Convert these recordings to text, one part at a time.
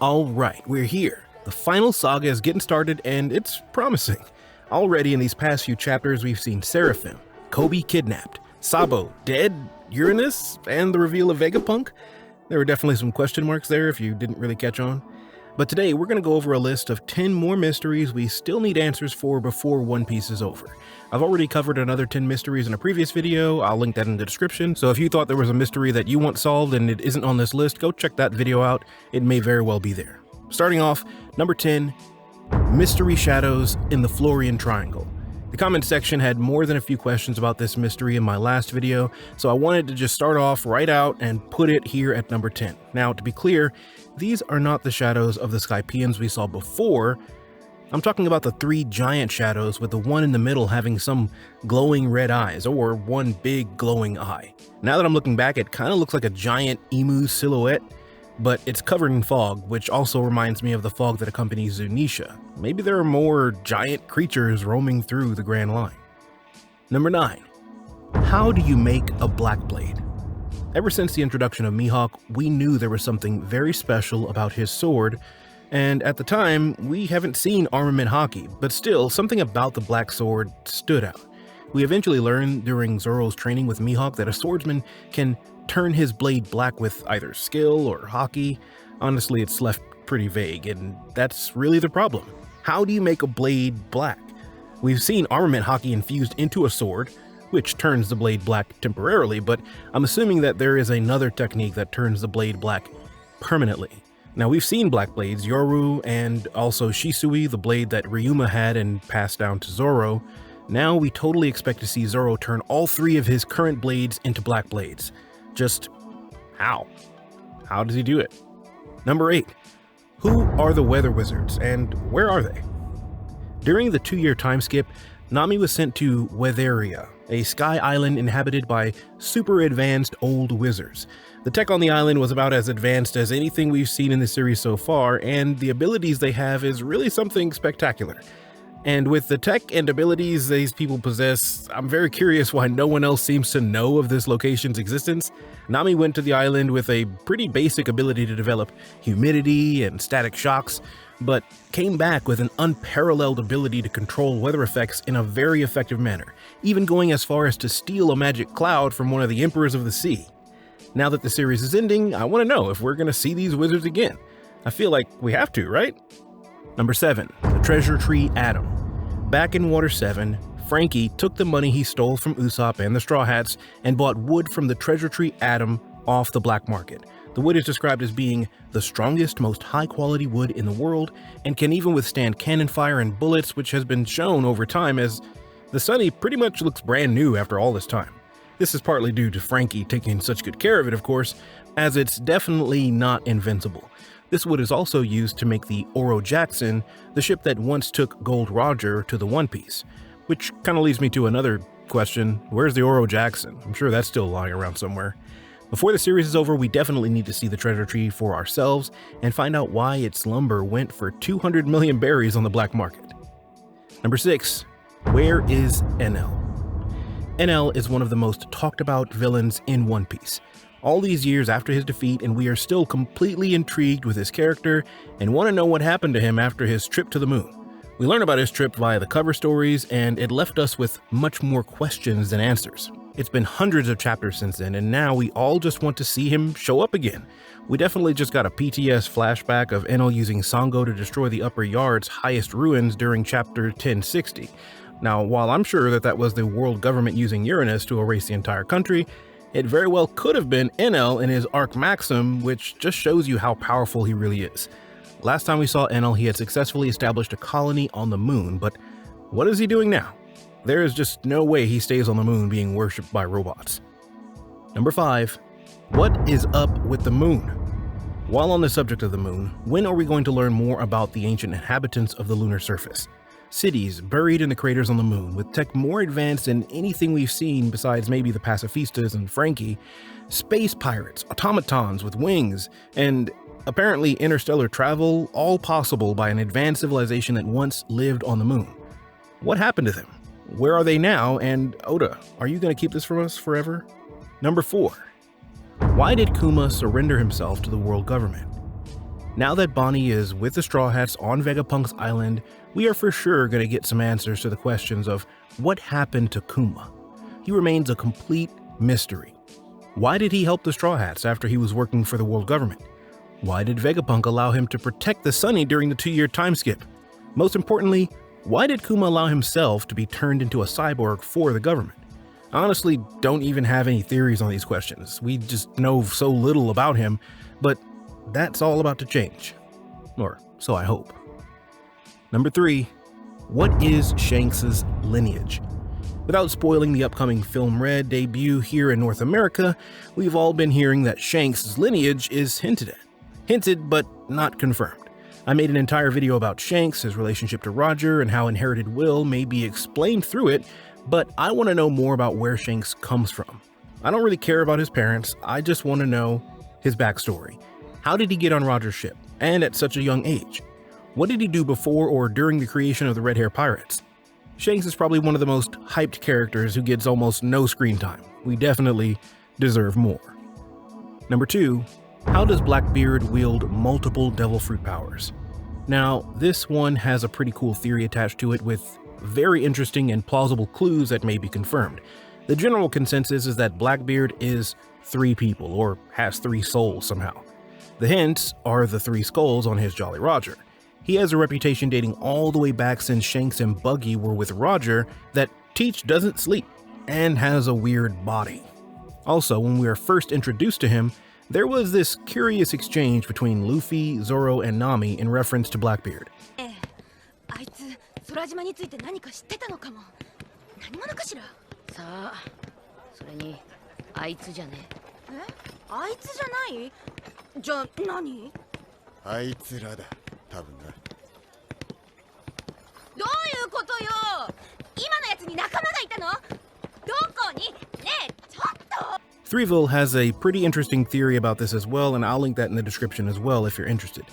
Alright, we're here. The final saga is getting started and it's promising. Already in these past few chapters we've seen Seraphim, Kobe kidnapped, Sabo dead, Uranus, and the reveal of Vegapunk. There were definitely some question marks there if you didn't really catch on. But today we're going to go over a list of 10 more mysteries we still need answers for before One Piece is over. I've already covered another 10 mysteries in a previous video, I'll link that in the description, so if you thought there was a mystery that you want solved and it isn't on this list, go check that video out, it may very well be there. Starting off, number 10, Mystery Shadows in the Florian Triangle. The comment section had more than a few questions about this mystery in my last video, so I wanted to just start off right out and put it here at number 10. Now, to be clear, these are not the shadows of the Skypians we saw before. I'm talking about the 3 giant shadows with the one in the middle having some glowing red eyes, or one big glowing eye. Now that I'm looking back, it kind of looks like a giant emu silhouette, but it's covered in fog, which also reminds me of the fog that accompanies Zunisha. Maybe there are more giant creatures roaming through the Grand Line. Number 9. How do you make a Blackblade? Ever since the introduction of Mihawk, we knew there was something very special about his sword, and at the time, we haven't seen armament hockey, but still, something about the black sword stood out. We eventually learned during Zoro's training with Mihawk that a swordsman can turn his blade black with either skill or hockey. Honestly, it's left pretty vague, and that's really the problem. How do you make a blade black? We've seen armament hockey infused into a sword, which turns the blade black temporarily, but I'm assuming that there is another technique that turns the blade black permanently. Now, we've seen black blades, Yoru, and also Shisui, the blade that Ryuma had and passed down to Zoro. Now we totally expect to see Zoro turn all 3 of his current blades into black blades. Just how? How does he do it? Number 8. Who are the Weather Wizards, and where are they? During the 2-year time skip, Nami was sent to Weatheria, a sky island inhabited by super advanced old wizards. The tech on the island was about as advanced as anything we've seen in the series so far, and the abilities they have is really something spectacular. And with the tech and abilities these people possess, I'm very curious why no one else seems to know of this location's existence. Nami went to the island with a pretty basic ability to develop humidity and static shocks, but came back with an unparalleled ability to control weather effects in a very effective manner, even going as far as to steal a magic cloud from one of the Emperors of the Sea. Now that the series is ending, I want to know if we're going to see these wizards again. I feel like we have to, right? Number 7. The Treasure Tree Atom. Back in Water 7, Frankie took the money he stole from Usopp and the Straw Hats and bought wood from the Treasure Tree Atom off the black market. The wood is described as being the strongest, most high-quality wood in the world and can even withstand cannon fire and bullets, which has been shown over time as the Sunny pretty much looks brand new after all this time. This is partly due to Frankie taking such good care of it, of course, as it's definitely not invincible. This wood is also used to make the Oro Jackson, the ship that once took Gold Roger to the One Piece. Which kind of leads me to another question, where's the Oro Jackson? I'm sure that's still lying around somewhere. Before the series is over, we definitely need to see the treasure tree for ourselves and find out why its lumber went for 200 million berries on the black market. Number 6. Where is Enel? Enel is one of the most talked about villains in One Piece. All these years after his defeat, and we are still completely intrigued with his character and want to know what happened to him after his trip to the moon. We learn about his trip via the cover stories, and it left us with much more questions than answers. It's been hundreds of chapters since then, and now we all just want to see him show up again. We definitely just got a PTS flashback of Enel using Sango to destroy the Upper Yard's highest ruins during chapter 1060. Now, while I'm sure that was the world government using Uranus to erase the entire country, it very well could have been Enel in his Arc Maxim, which just shows you how powerful he really is. Last time we saw Enel, he had successfully established a colony on the moon, but what is he doing now? There is just no way he stays on the moon being worshipped by robots. Number 5. What is up with the moon? While on the subject of the moon, when are we going to learn more about the ancient inhabitants of the lunar surface? Cities buried in the craters on the moon, with tech more advanced than anything we've seen besides maybe the pacifistas and Frankie, space pirates, automatons with wings, and apparently interstellar travel, all possible by an advanced civilization that once lived on the moon. What happened to them? Where are they now? And Oda, are you going to keep this from us forever? Number 4. Why did Kumas surrender himself to the world government? Now that Bonnie is with the Straw Hats on Vegapunk's island, we are for sure going to get some answers to the questions of what happened to Kuma. He remains a complete mystery. Why did he help the Straw Hats after he was working for the world government? Why did Vegapunk allow him to protect the Sunny during the 2-year time skip? Most importantly, why did Kuma allow himself to be turned into a cyborg for the government? I honestly don't even have any theories on these questions. We just know so little about him, but that's all about to change. Or so I hope. Number 3. What is Shanks' lineage? Without spoiling the upcoming Film Red debut here in North America, we've all been hearing that Shanks' lineage is hinted at. Hinted, but not confirmed. I made an entire video about Shanks, his relationship to Roger, and how inherited will may be explained through it, but I want to know more about where Shanks comes from. I don't really care about his parents, I just want to know his backstory. How did he get on Roger's ship, and at such a young age? What did he do before or during the creation of the Red Hair Pirates? Shanks is probably one of the most hyped characters who gets almost no screen time. We definitely deserve more. Number 2. How does Blackbeard wield multiple devil fruit powers? Now, this one has a pretty cool theory attached to it with very interesting and plausible clues that may be confirmed. The general consensus is that Blackbeard is 3 people, or has 3 souls somehow. The hints are the 3 skulls on his Jolly Roger. He has a reputation dating all the way back since Shanks and Buggy were with Roger that Teach doesn't sleep and has a weird body. Also, when we were first introduced to him, there was this curious exchange between Luffy, Zoro, and Nami in reference to Blackbeard. Threeville has a pretty interesting theory about this as well, and I'll link that in the description as well if you're interested.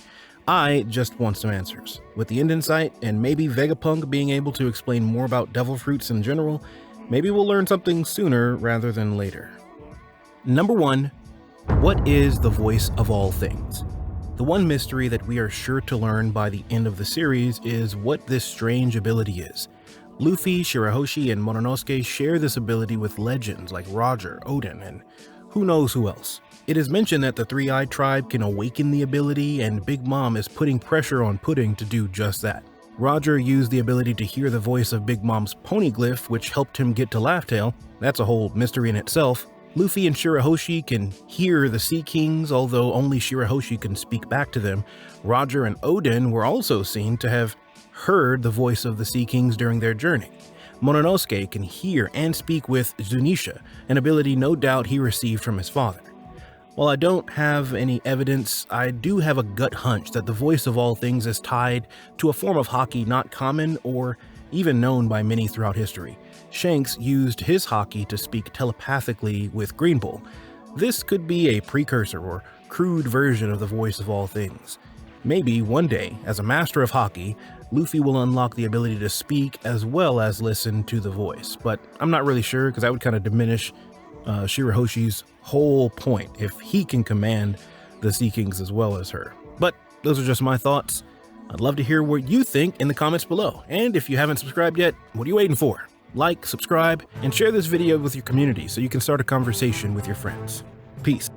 I just want some answers. With the end in sight, and maybe Vegapunk being able to explain more about devil fruits in general, maybe we'll learn something sooner rather than later. Number 1. What is the voice of all things? The one mystery that we are sure to learn by the end of the series is what this strange ability is. Luffy, Shirahoshi, and Mononosuke share this ability with legends like Roger, Odin, and who knows who else. It is mentioned that the Three-Eyed Tribe can awaken the ability, and Big Mom is putting pressure on Pudding to do just that. Roger used the ability to hear the voice of Big Mom's poneglyph, which helped him get to Laugh-Tale. That's a whole mystery in itself. Luffy and Shirahoshi can hear the Sea Kings, although only Shirahoshi can speak back to them. Roger and Odin were also seen to have heard the voice of the Sea Kings during their journey. Mononosuke can hear and speak with Zunisha, an ability no doubt he received from his father. While I don't have any evidence, I do have a gut hunch that the voice of all things is tied to a form of haki not common or even known by many throughout history. Shanks used his haki to speak telepathically with Green Bull. This could be a precursor or crude version of the voice of all things. Maybe one day, as a master of haki, Luffy will unlock the ability to speak as well as listen to the voice, but I'm not really sure because that would kind of diminish Shirahoshi's whole point if he can command the Sea Kings as well as her. But those are just my thoughts. I'd love to hear what you think in the comments below, and if you haven't subscribed yet, what are you waiting for? Like, subscribe, and share this video with your community so you can start a conversation with your friends. Peace.